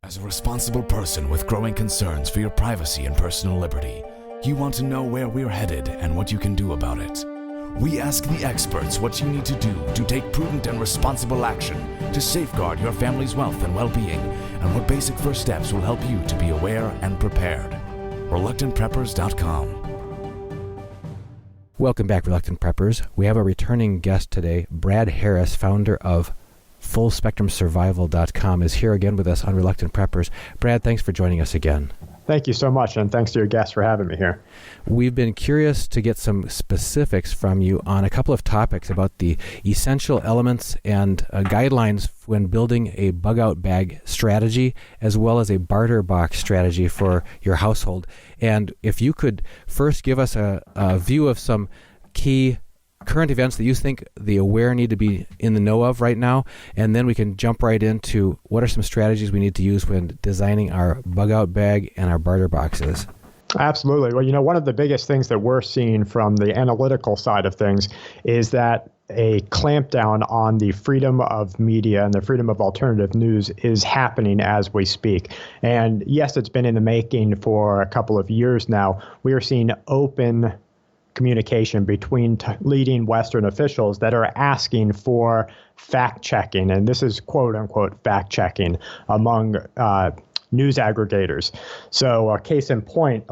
As a responsible person with growing concerns for your privacy and personal liberty, you want to know where we're headed and what you can do about it. We ask the experts what you need to do to take prudent and responsible action to safeguard your family's wealth and well-being, and what basic first steps will help you to be aware and prepared. ReluctantPreppers.com. Welcome back, Reluctant Preppers. We have a returning guest today. Brad Harris, founder of FullSpectrumSurvival.com, is here again with us on Reluctant Preppers. Brad, thanks for joining us again. Thank you so much, and thanks to your guests for having me here. We've been curious to get some specifics from you on a couple of topics about the essential elements and guidelines when building a bug-out bag strategy, as well as a barter box strategy for your household. And if you could first give us a view of some key current events that you think the aware need to be in the know of right now, and then we can jump right into what are some strategies we need to use when designing our bug out bag and our barter boxes. Absolutely. Well, one of the biggest things that we're seeing from the analytical side of things is that a clampdown on the freedom of media and the freedom of alternative news is happening as we speak. And yes, it's been in the making for a couple of years now. We are seeing open communication between leading Western officials that are asking for fact-checking, and this is quote-unquote fact-checking among news aggregators. So case in point,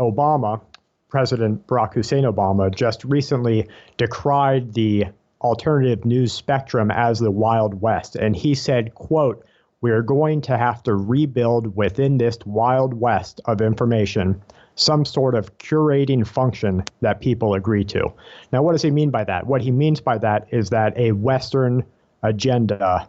President Barack Hussein Obama, just recently decried the alternative news spectrum as the Wild West, and he said, quote, "We are going to have to rebuild within this Wild West of information some sort of curating function that people agree to." Now, what does he mean by that? What he means by that is that a Western agenda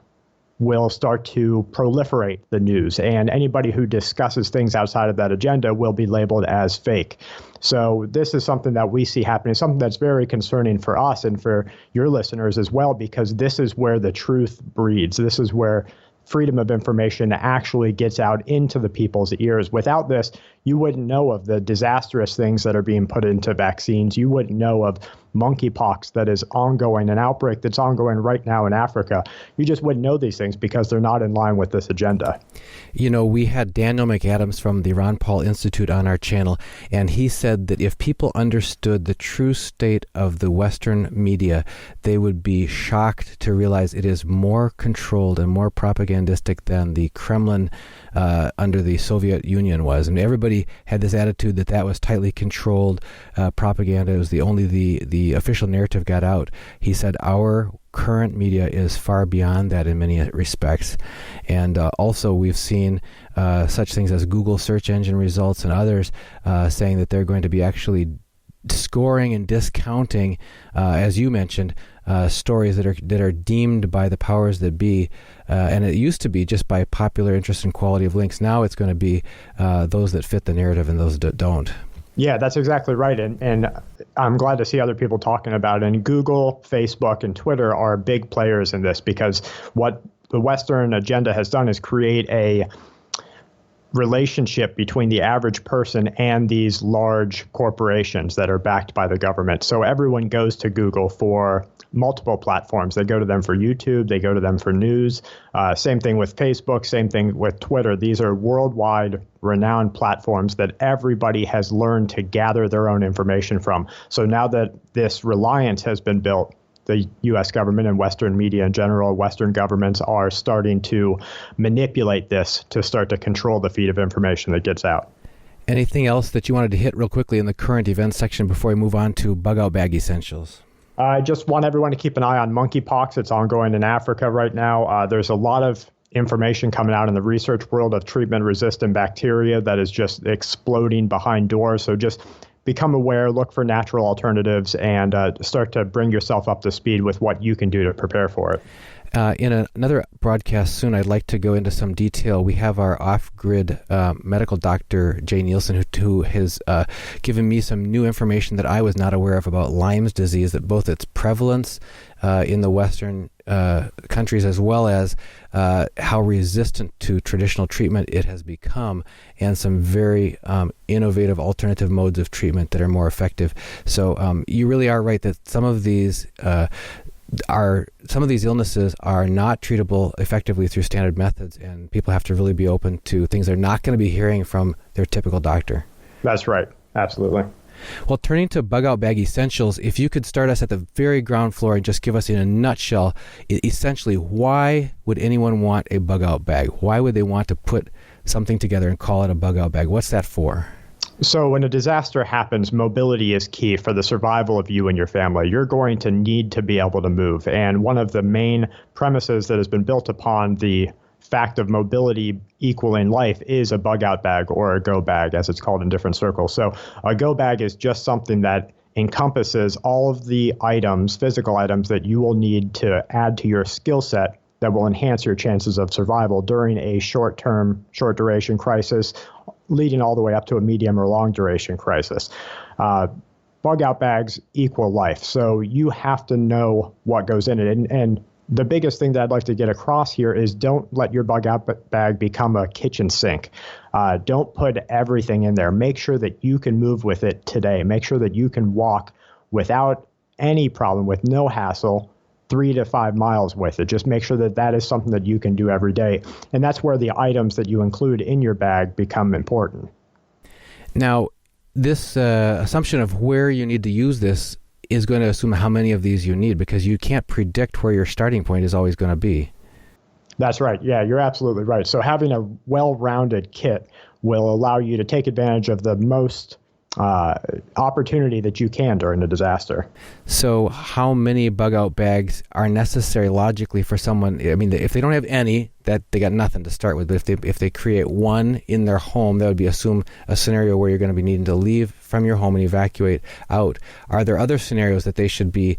will start to proliferate the news, and anybody who discusses things outside of that agenda will be labeled as fake. So this is something that we see happening, something that's very concerning for us and for your listeners as well, because this is where the truth breeds. This is where freedom of information actually gets out into the people's ears. Without this, you wouldn't know of the disastrous things that are being put into vaccines. You wouldn't know of monkeypox that is ongoing, an outbreak that's ongoing right now in Africa. You just wouldn't know these things because they're not in line with this agenda. We had Daniel McAdams from the Ron Paul Institute on our channel, and he said that if people understood the true state of the Western media, they would be shocked to realize it is more controlled and more propagandistic than the Kremlin under the Soviet Union was. And everybody had this attitude that that was tightly controlled propaganda. It was the official narrative got out. He said our current media is far beyond that in many respects. And also we've seen such things as Google search engine results and others saying that they're going to be actually scoring and discounting, as you mentioned, stories that are deemed by the powers that be, and it used to be just by popular interest and quality of links. Now it's going to be those that fit the narrative and those that don't. Yeah, that's exactly right. And I'm glad to see other people talking about it. And Google, Facebook, and Twitter are big players in this, because what the Western agenda has done is create a relationship between the average person and these large corporations that are backed by the government. So everyone goes to Google for multiple platforms. They go to them for YouTube. They go to them for news. Same thing with Facebook. Same thing with Twitter. These are worldwide renowned platforms that everybody has learned to gather their own information from. So now that this reliance has been built, the U.S. government and Western media in general, Western governments are starting to manipulate this to start to control the feed of information that gets out. Anything else that you wanted to hit real quickly in the current events section before we move on to bug out bag essentials? I just want everyone to keep an eye on monkeypox. It's ongoing in Africa right now. There's a lot of information coming out in the research world of treatment-resistant bacteria that is just exploding behind doors. So just become aware, look for natural alternatives, and start to bring yourself up to speed with what you can do to prepare for it. In another broadcast soon, I'd like to go into some detail. We have our off-grid medical doctor, Jay Nielsen, who has given me some new information that I was not aware of about Lyme's disease, that both its prevalence in the Western countries, as well as how resistant to traditional treatment it has become, and some very innovative alternative modes of treatment that are more effective. So you really are right that some of these some of these illnesses are not treatable effectively through standard methods, and people have to really be open to things they're not going to be hearing from their typical doctor. That's right. Absolutely. Well, turning to bug out bag essentials, if you could start us at the very ground floor and just give us in a nutshell, essentially, why would anyone want a bug out bag? Why would they want to put something together and call it a bug out bag? What's that for? So when a disaster happens, mobility is key for the survival of you and your family. You're going to need to be able to move. And one of the main premises that has been built upon the fact of mobility equaling life is a bug out bag, or a go bag, as it's called in different circles. So a go bag is just something that encompasses all of the items, physical items, that you will need to add to your skill set that will enhance your chances of survival during a short duration crisis, leading all the way up to a medium or long duration crisis. Bug out bags equal life. So you have to know what goes in it. And the biggest thing that I'd like to get across here is don't let your bug out bag become a kitchen sink. Don't put everything in there. Make sure that you can move with it today. Make sure that you can walk without any problem, with no hassle, 3 to 5 miles with it. Just make sure that that is something that you can do every day. And that's where the items that you include in your bag become important. Now, this assumption of where you need to use this is going to assume how many of these you need, because you can't predict where your starting point is always going to be. That's right. Yeah, you're absolutely right. So having a well-rounded kit will allow you to take advantage of the most opportunity that you can during a disaster. So how many bug out bags are necessary logically for someone? I mean, if they don't have any, that they got nothing to start with. But if they create one in their home, that would be assume a scenario where you're going to be needing to leave from your home and evacuate out. Are there other scenarios that they should be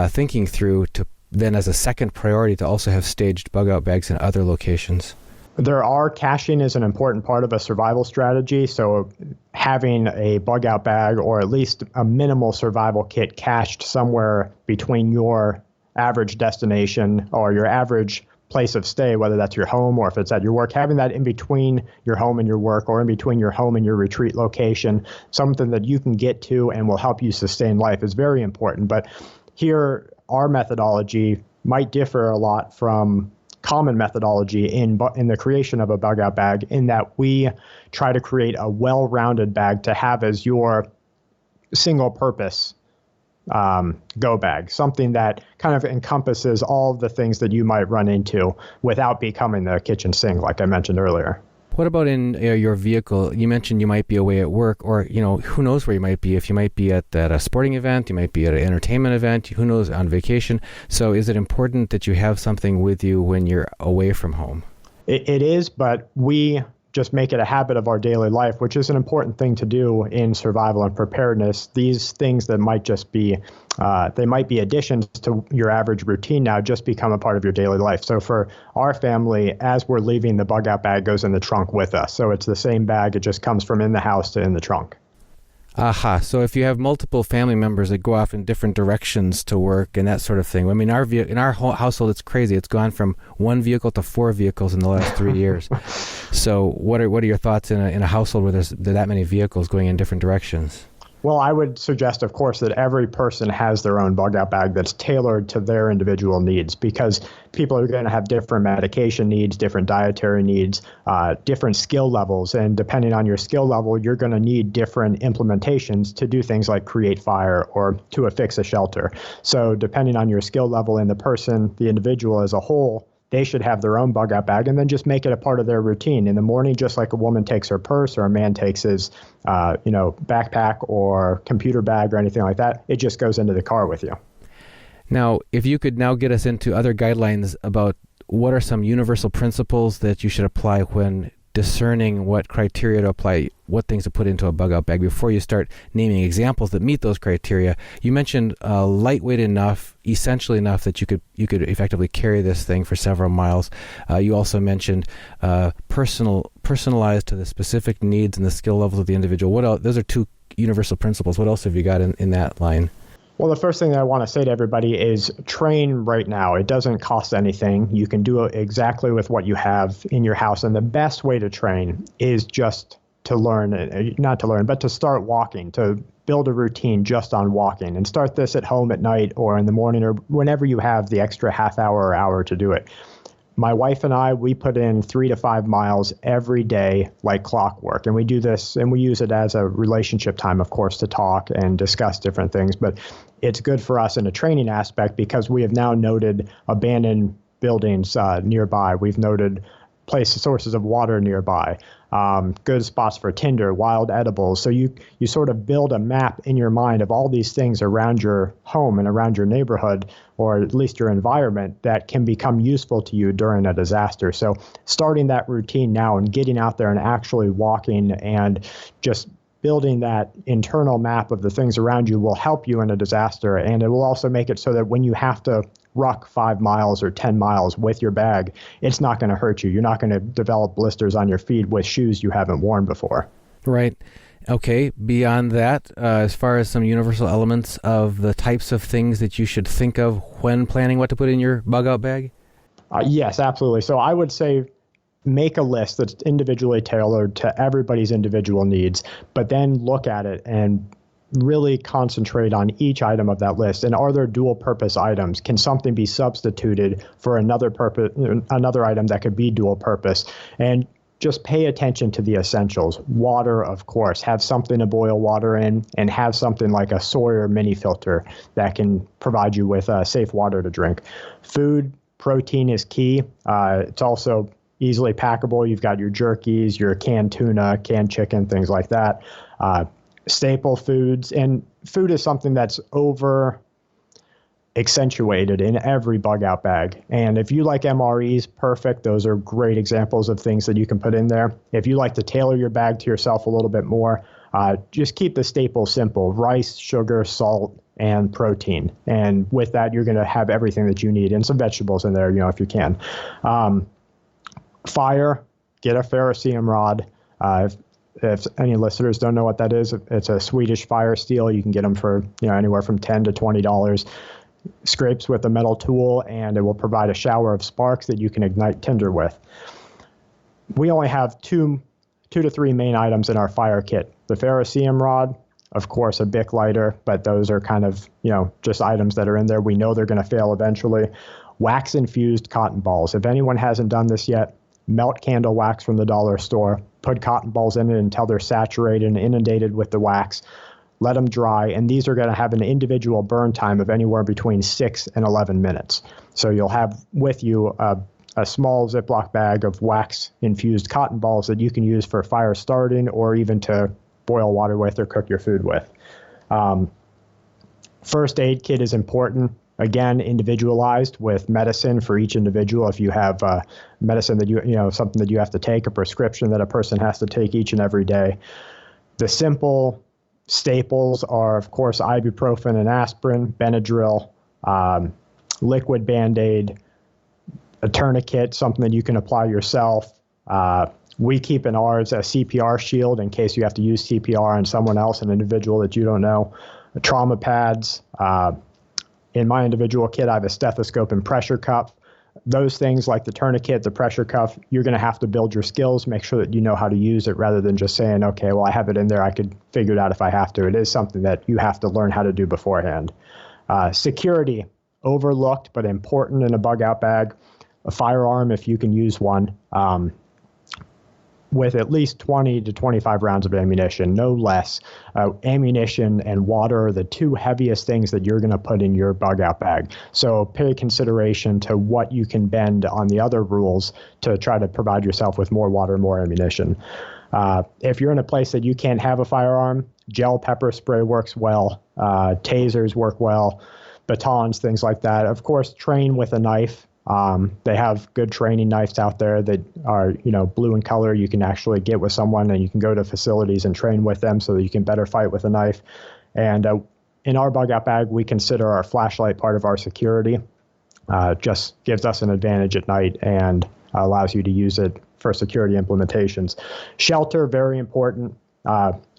thinking through to then, as a second priority, to also have staged bug out bags in other locations? There are. Caching is an important part of a survival strategy. So having a bug out bag, or at least a minimal survival kit, cached somewhere between your average destination or your average place of stay, whether that's your home or if it's at your work, having that in between your home and your work, or in between your home and your retreat location, something that you can get to and will help you sustain life, is very important. But here, our methodology might differ a lot from common methodology in the creation of a bug out bag, in that we try to create a well-rounded bag to have as your single purpose go bag, something that kind of encompasses all of the things that you might run into without becoming the kitchen sink, like I mentioned earlier. What about in your vehicle? You mentioned you might be away at work, or who knows where you might be. If you might be at a sporting event, you might be at an entertainment event, who knows, on vacation. So is it important that you have something with you when you're away from home? It is, but we just make it a habit of our daily life, which is an important thing to do in survival and preparedness. These things that might just be, they might be additions to your average routine now, just become a part of your daily life. So for our family, as we're leaving, the bug out bag goes in the trunk with us. So it's the same bag. It just comes from in the house to in the trunk. Aha. So if you have multiple family members that go off in different directions to work and that sort of thing, I mean, in our household, it's crazy. It's gone from 1 vehicle to 4 vehicles in the last 3 years. So what are your thoughts in a household where there's that many vehicles going in different directions? Well, I would suggest, of course, that every person has their own bug out bag that's tailored to their individual needs, because people are going to have different medication needs, different dietary needs, different skill levels. And depending on your skill level, you're going to need different implementations to do things like create fire or to affix a shelter. So depending on your skill level and the person, the individual as a whole, they should have their own bug out bag, and then just make it a part of their routine. In the morning, just like a woman takes her purse or a man takes his backpack or computer bag or anything like that, it just goes into the car with you. Now, if you could now get us into other guidelines about what are some universal principles that you should apply when discerning what criteria to apply, what things to put into a bug out bag, before you start naming examples that meet those criteria. You mentioned lightweight enough, essentially enough that you could effectively carry this thing for several miles. You also mentioned personalized to the specific needs and the skill levels of the individual. What else? Those are 2 universal principles. What else have you got in that line? Well, the first thing that I want to say to everybody is train right now. It doesn't cost anything. You can do it exactly with what you have in your house. And the best way to train is just to learn, not to learn, but to start walking, to build a routine just on walking, and start this at home at night or in the morning or whenever you have the extra half hour or hour to do it. My wife and I, we put in 3 to 5 miles every day like clockwork. And we do this and we use it as a relationship time, of course, to talk and discuss different things. But it's good for us in a training aspect because we have now noted abandoned buildings nearby. We've noted sources of water nearby, good spots for tinder, wild edibles. So you sort of build a map in your mind of all these things around your home and around your neighborhood, or at least your environment, that can become useful to you during a disaster. So starting that routine now and getting out there and actually walking and just building that internal map of the things around you will help you in a disaster. And it will also make it so that when you have to ruck 5 miles or 10 miles with your bag, it's not going to hurt you. You're not going to develop blisters on your feet with shoes you haven't worn before. Right. Okay. Beyond that, as far as some universal elements of the types of things that you should think of when planning what to put in your bug out bag? Yes, absolutely. So I would say make a list that's individually tailored to everybody's individual needs, but then look at it and really concentrate on each item of that list. And are there dual purpose items? Can something be substituted for another item that could be dual purpose? And just pay attention to the essentials. Water, of course, have something to boil water in, and have something like a Sawyer mini filter that can provide you with safe water to drink. Food, protein is key. It's also easily packable. You've got your jerkies, your canned tuna, canned chicken, things like that. Staple foods, and food is something that's over accentuated in every bug out bag. And if you like MREs, perfect. Those are great examples of things that you can put in there. If you like to tailor your bag to yourself a little bit more, just keep the staples simple: rice, sugar, salt, and protein. And with that, you're going to have everything that you need, and some vegetables in there, if you can. Fire, get a ferrocerium rod. If any listeners don't know what that is, it's a Swedish fire steel. You can get them for anywhere from $10 to $20. Scrapes with a metal tool, and it will provide a shower of sparks that you can ignite tinder with. We only have two to three main items in our fire kit: the ferrocerium rod, of course, a Bic lighter, but those are kind of just items that are in there. We know they're going to fail eventually. Wax infused cotton balls. If anyone hasn't done this yet, melt candle wax from the dollar store, put cotton balls in it until they're saturated and inundated with the wax, let them dry, and these are going to have an individual burn time of anywhere between 6 and 11 minutes. So you'll have with you a small Ziploc bag of wax-infused cotton balls that you can use for fire starting or even to boil water with or cook your food with. First aid kit is important. Again, individualized with medicine for each individual. If you have medicine that something that you have to take, a prescription that a person has to take each and every day. The simple staples are, of course, ibuprofen and aspirin, Benadryl, liquid Band-Aid, a tourniquet, something that you can apply yourself. We keep in ours a CPR shield in case you have to use CPR on someone else, an individual that you don't know. Trauma pads. In my individual kit, I have a stethoscope and pressure cuff. Those things like the tourniquet, the pressure cuff, you're going to have to build your skills, make sure that you know how to use it rather than just saying, okay, well, I have it in there. I could figure it out if I have to. It is something that you have to learn how to do beforehand. Security, overlooked but important in a bug out bag. A firearm, if you can use one, with at least 20 to 25 rounds of ammunition, no less. Ammunition and water are the two heaviest things that you're going to put in your bug out bag. So pay consideration to what you can bend on the other rules to try to provide yourself with more water, more ammunition. If you're in a place that you can't have a firearm, gel pepper spray works well. Tasers work well. Batons, things like that. Of course, train with a knife. They have good training knives out there that are, blue in color. You can actually get with someone and you can go to facilities and train with them so that you can better fight with a knife. And in our bug out bag, we consider our flashlight part of our security. Just gives us an advantage at night and allows you to use it for security implementations. Shelter, very important.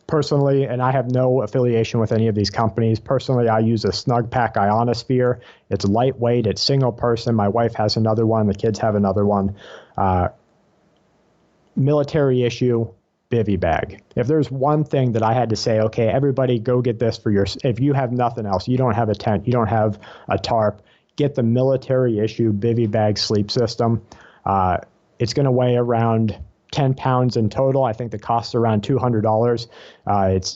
Personally, and I have no affiliation with any of these companies. Personally, I use a Snugpak ionosphere. It's lightweight. It's single person. My wife has another one. The kids have another one. Military issue. bivy bag. If there's one thing that I had to say, okay, everybody go get this for if you have nothing else, you don't have a tent, you don't have a tarp, get the military issue bivy bag sleep system. It's going to weigh around 10 pounds in total. I think the cost is around $200.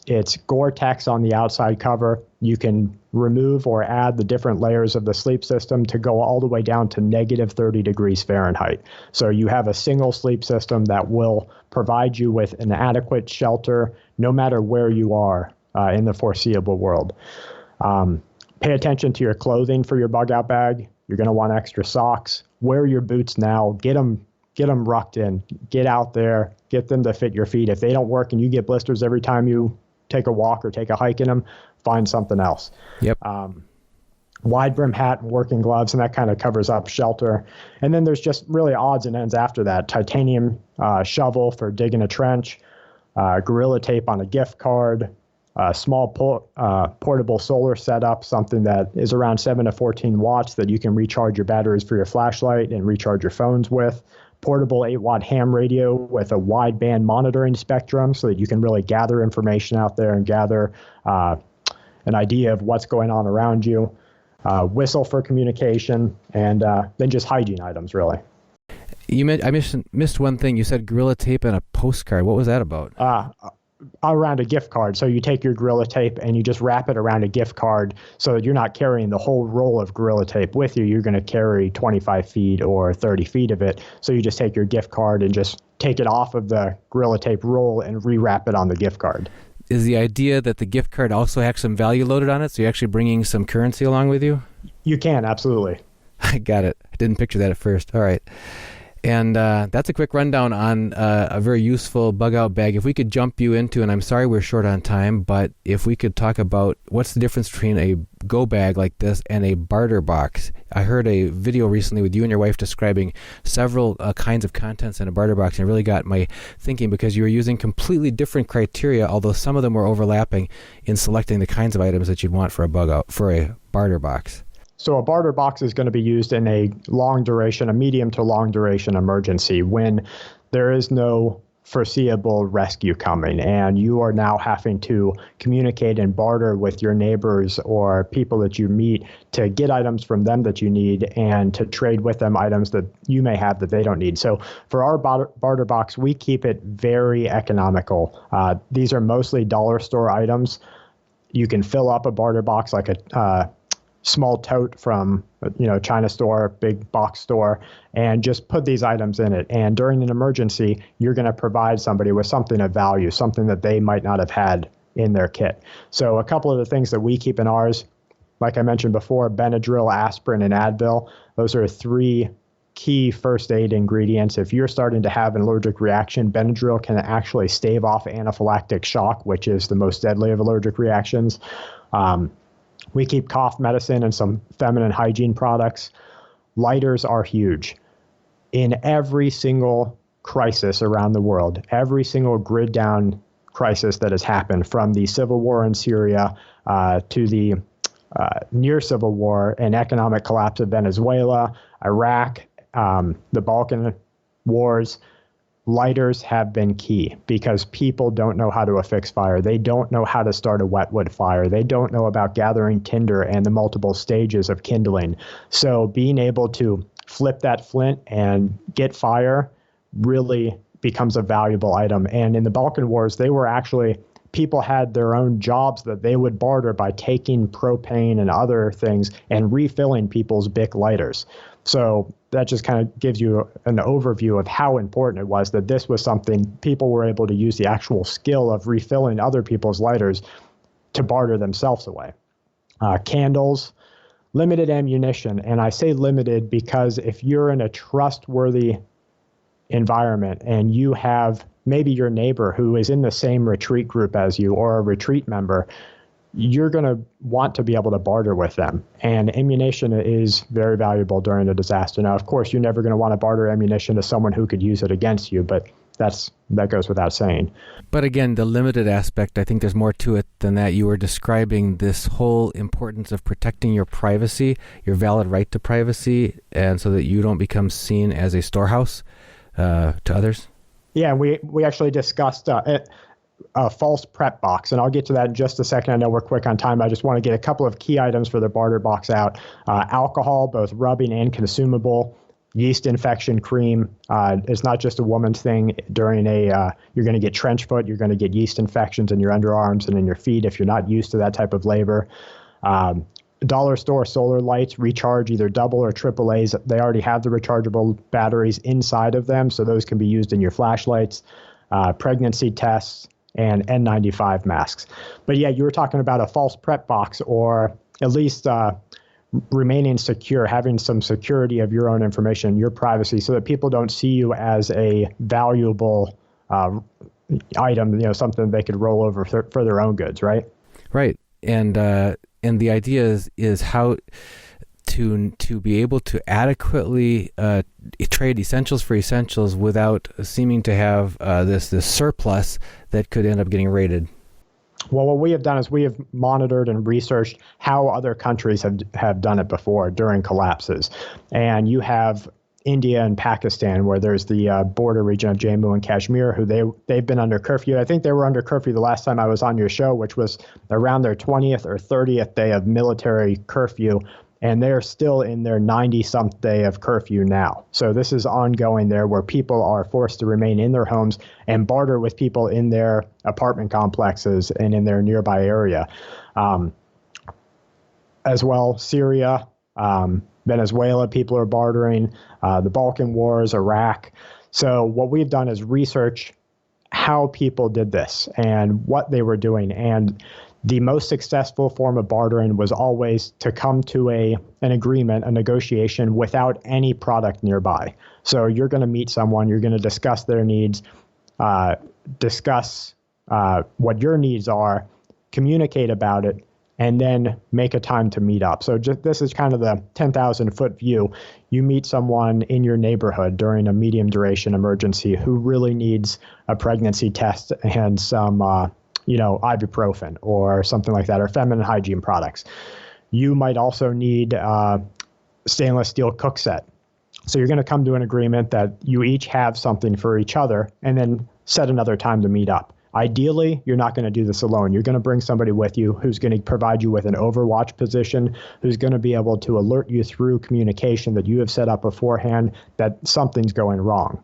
It's Gore-Tex on the outside cover. You can remove or add the different layers of the sleep system to go all the way down to negative 30 degrees Fahrenheit. So you have a single sleep system that will provide you with an adequate shelter no matter where you are in the foreseeable world. Pay attention to your clothing for your bug out bag. You're going to want extra socks. Wear your boots now. Get them rucked in. Get out there. Get them to fit your feet. If they don't work and you get blisters every time you take a walk or take a hike in them, find something else. Yep. Wide brim hat and working gloves, and that kind of covers up shelter. And then there's just really odds and ends after that. Titanium shovel for digging a trench, Gorilla Tape on a gift card, small portable solar setup, something that is around 7 to 14 watts that you can recharge your batteries for your flashlight and recharge your phones with. Portable 8-watt ham radio with a wideband monitoring spectrum so that you can really gather information out there and gather an idea of what's going on around you. Whistle for communication, and then just hygiene items, really. I missed one thing. You said Gorilla Tape and a postcard. What was that about? Around a gift card. So you take your Gorilla Tape and you just wrap it around a gift card so that you're not carrying the whole roll of Gorilla Tape with you. You're going to carry 25 feet or 30 feet of it. So you just take your gift card and just take it off of the Gorilla Tape roll and rewrap it on the gift card. Is the idea that the gift card also has some value loaded on it, so you're actually bringing some currency along with you? You can, absolutely. I got it. I didn't picture that at first. All right. And that's a quick rundown on a very useful bug out bag. If we could jump you into, and I'm sorry we're short on time, but if we could talk about what's the difference between a go bag like this and a barter box. I heard a video recently with you and your wife describing several kinds of contents in a barter box, and it really got my thinking because you were using completely different criteria, although some of them were overlapping in selecting the kinds of items that you'd want for a barter box. So a barter box is going to be used in a medium to long duration emergency when there is no foreseeable rescue coming and you are now having to communicate and barter with your neighbors or people that you meet to get items from them that you need and to trade with them items that you may have that they don't need. So for our barter box, we keep it very economical. These are mostly dollar store items. You can fill up a barter box like a small tote from China store, big box store, and just put these items in it. And during an emergency, you're going to provide somebody with something of value, something that they might not have had in their kit. So a couple of the things that we keep in ours, like I mentioned before, Benadryl, aspirin, and Advil. Those are 3 key first aid ingredients. If you're starting to have an allergic reaction, Benadryl can actually stave off anaphylactic shock, which is the most deadly of allergic reactions. We keep cough medicine and some feminine hygiene products. Lighters are huge. In every single crisis around the world, every single grid down crisis that has happened, from the civil war in Syria to the near civil war and economic collapse of Venezuela, Iraq, the Balkan wars, lighters have been key because people don't know how to affix fire. They don't know how to start a wetwood fire. They don't know about gathering tinder and the multiple stages of kindling. So being able to flip that flint and get fire really becomes a valuable item. And in the Balkan Wars, people had their own jobs that they would barter by taking propane and other things and refilling people's Bic lighters. So that just kind of gives you an overview of how important it was that this was something people were able to use the actual skill of refilling other people's lighters to barter themselves away. Candles, limited ammunition. And I say limited because if you're in a trustworthy environment and you have maybe your neighbor who is in the same retreat group as you or a retreat member, you're going to want to be able to barter with them. And ammunition is very valuable during a disaster. Now, of course, you're never going to want to barter ammunition to someone who could use it against you, but that goes without saying. But again, the limited aspect, I think there's more to it than that. You were describing this whole importance of protecting your privacy, your valid right to privacy, and so that you don't become seen as a storehouse to others. Yeah, and we actually discussed a false prep box, and I'll get to that in just a second. I know we're quick on time. I just want to get a couple of key items for the barter box out. Alcohol, both rubbing and consumable. Yeast infection cream is not just a woman's thing. During you're going to get trench foot, you're going to get yeast infections in your underarms and in your feet if you're not used to that type of labor. Dollar store solar lights recharge either double or triple A's. They already have the rechargeable batteries inside of them, so those can be used in your flashlights. Pregnancy tests, and N95 masks. But yeah, you were talking about a false prep box, or at least remaining secure, having some security of your own information, your privacy, so that people don't see you as a valuable item, something they could roll over for their own goods, right? Right. And the idea is how to be able to adequately trade essentials for essentials without seeming to have this surplus that could end up getting raided. Well, what we have done is we have monitored and researched how other countries have done it before during collapses. And you have India and Pakistan, where there's the border region of Jammu and Kashmir, who they've been under curfew. I think they were under curfew the last time I was on your show, which was around their 20th or 30th day of military curfew. And they're still in their 90-something day of curfew now. So this is ongoing there, where people are forced to remain in their homes and barter with people in their apartment complexes and in their nearby area. As well, Syria, Venezuela, people are bartering, the Balkan Wars, Iraq. So what we've done is research how people did this and what they were doing. And the most successful form of bartering was always to come to an agreement, a negotiation, without any product nearby. So you're going to meet someone, you're going to discuss their needs, discuss what your needs are, communicate about it, and then make a time to meet up. So this is kind of the 10,000-foot view. You meet someone in your neighborhood during a medium duration emergency who really needs a pregnancy test and some ibuprofen or something like that, or feminine hygiene products. You might also need a stainless steel cook set. So you're going to come to an agreement that you each have something for each other and then set another time to meet up. Ideally, you're not going to do this alone. You're going to bring somebody with you who's going to provide you with an overwatch position, who's going to be able to alert you through communication that you have set up beforehand that something's going wrong.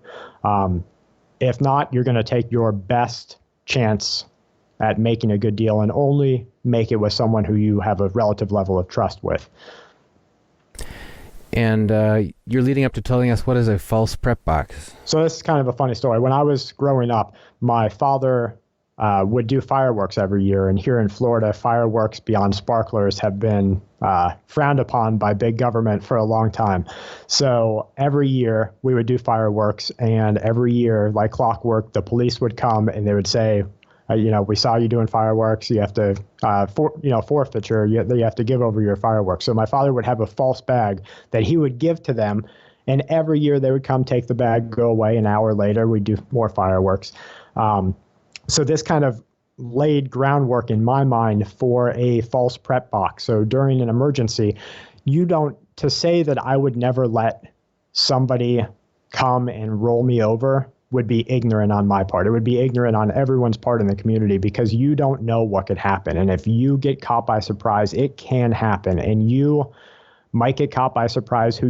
If not, you're going to take your best chance at making a good deal and only make it with someone who you have a relative level of trust with. And you're leading up to telling us what is a false prep box. So this is kind of a funny story. When I was growing up, my father would do fireworks every year. And here in Florida, fireworks beyond sparklers have been frowned upon by big government for a long time. So every year we would do fireworks, and every year, like clockwork, the police would come and they would say, we saw you doing fireworks. You have to, forfeiture. You have to give over your fireworks. So my father would have a false bag that he would give to them, and every year they would come take the bag, go away. An hour later, we'd do more fireworks. So this kind of laid groundwork in my mind for a false prep box. So during an emergency, to say that I would never let somebody come and roll me over would be ignorant on my part. It would be ignorant on everyone's part in the community, because you don't know what could happen. And if you get caught by surprise, it can happen. And you might get caught by surprise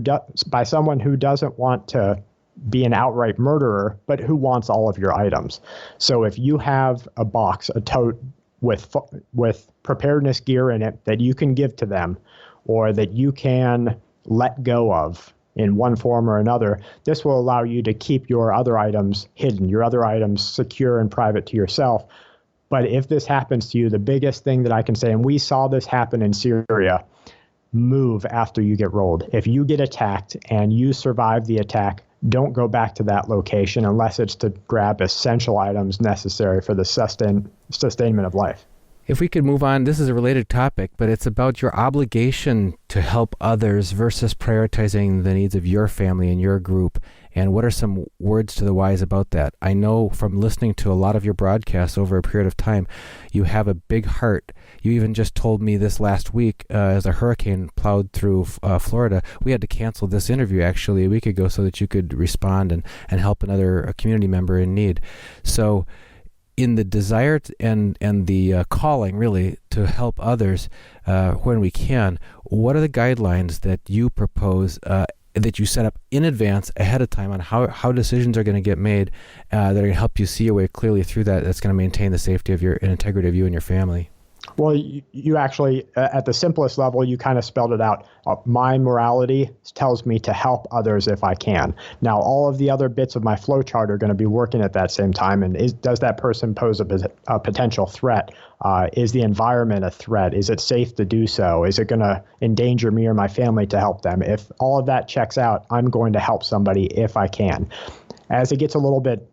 by someone who doesn't want to be an outright murderer, but who wants all of your items. So if you have a box, a tote with preparedness gear in it that you can give to them, or that you can let go of in one form or another, this will allow you to keep your other items hidden, your other items secure and private to yourself. But if this happens to you, the biggest thing that I can say, and we saw this happen in Syria, move after you get rolled. If you get attacked and you survive the attack, don't go back to that location unless it's to grab essential items necessary for the sustainment of life. If we could move on, this is a related topic, but it's about your obligation to help others versus prioritizing the needs of your family and your group. And what are some words to the wise about that? I know from listening to a lot of your broadcasts over a period of time, you have a big heart. You even just told me this last week as a hurricane plowed through Florida. We had to cancel this interview actually a week ago so that you could respond and help another community member in need. So in the desire and the calling, really, to help others when we can, what are the guidelines that you propose that you set up in advance, ahead of time, on how decisions are going to get made that are going to help you see your way clearly through that, that's going to maintain the safety of your and integrity of you and your family? Well, you actually, at the simplest level, you kind of spelled it out. My morality tells me to help others if I can. Now, all of the other bits of my flow chart are going to be working at that same time. And does that person pose a potential threat? Is the environment a threat? Is it safe to do so? Is it going to endanger me or my family to help them? If all of that checks out, I'm going to help somebody if I can. As it gets a little bit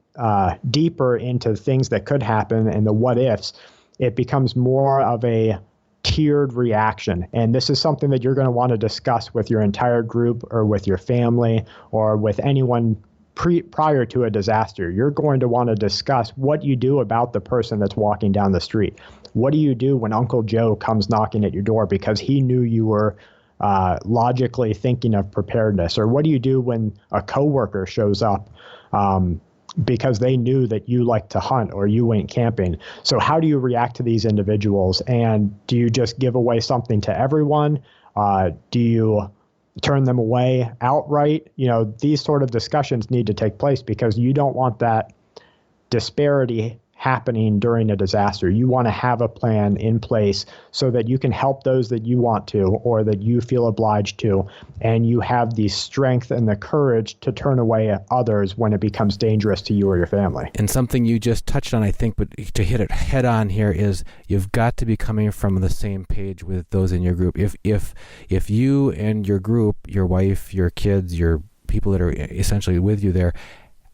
deeper into things that could happen and the what ifs, it becomes more of a tiered reaction. And this is something that you're going to want to discuss with your entire group or with your family or with anyone prior to a disaster. You're going to want to discuss what you do about the person that's walking down the street. What do you do when Uncle Joe comes knocking at your door because he knew you were logically thinking of preparedness? Or what do you do when a coworker shows up because they knew that you like to hunt or you went camping? So how do you react to these individuals? And do you just give away something to everyone? Do you turn them away outright? These sort of discussions need to take place because you don't want that disparity happening during a disaster. You want to have a plan in place so that you can help those that you want to or that you feel obliged to, and you have the strength and the courage to turn away others when it becomes dangerous to you or your family. And something you just touched on, I think, but to hit it head on here is you've got to be coming from the same page with those in your group. If you and your group, your wife, your kids, your people that are essentially with you there,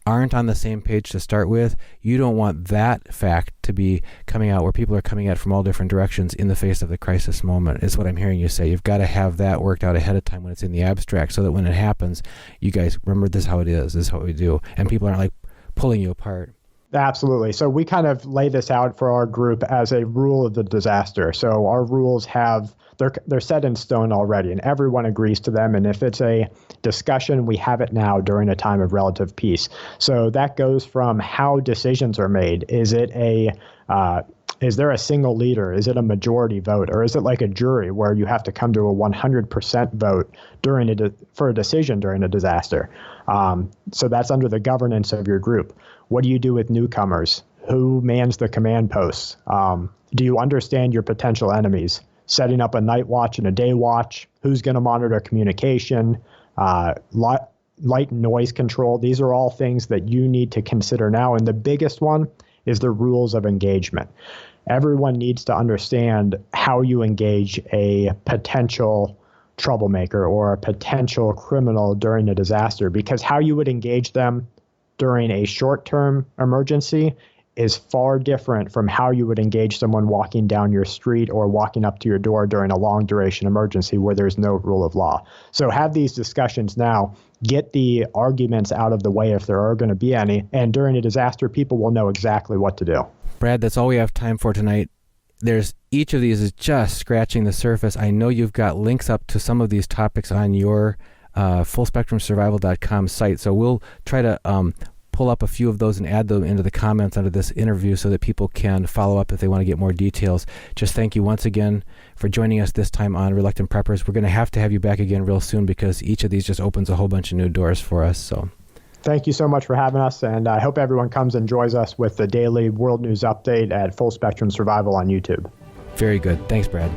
aren't on the same page to start with, you don't want that fact to be coming out where people are coming at from all different directions in the face of the crisis moment, is what I'm hearing you say. You've got to have that worked out ahead of time when it's in the abstract so that when it happens, you guys remember this is how it is, this is what we do, and people aren't like pulling you apart. Absolutely. So we kind of lay this out for our group as a rule of the disaster. So our rules they're set in stone already, and everyone agrees to them. And if it's a discussion, we have it now during a time of relative peace. So that goes from how decisions are made. Is there a single leader? Is it a majority vote? Or is it like a jury where you have to come to a 100% vote for a decision during a disaster? So that's under the governance of your group. What do you do with newcomers? Who mans the command posts? Do you understand your potential enemies? Setting up a night watch and a day watch. Who's going to monitor communication? Light and noise control. These are all things that you need to consider now. And the biggest one is the rules of engagement. Everyone needs to understand how you engage a potential troublemaker or a potential criminal during a disaster, because how you would engage them during a short-term emergency is far different from how you would engage someone walking down your street or walking up to your door during a long-duration emergency where there's no rule of law. So have these discussions now. Get the arguments out of the way if there are going to be any. And during a disaster, people will know exactly what to do. Brad, that's all we have time for tonight. Each of these is just scratching the surface. I know you've got links up to some of these topics on your fullspectrumsurvival.com site. So we'll try to pull up a few of those and add them into the comments under this interview so that people can follow up if they want to get more details. Just thank you once again for joining us this time on Reluctant Preppers. We're going to have you back again real soon because each of these just opens a whole bunch of new doors for us. So thank you so much for having us, and I hope everyone comes and joins us with the daily world news update at Full Spectrum Survival on YouTube. Very good. Thanks, Brad.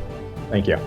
Thank you.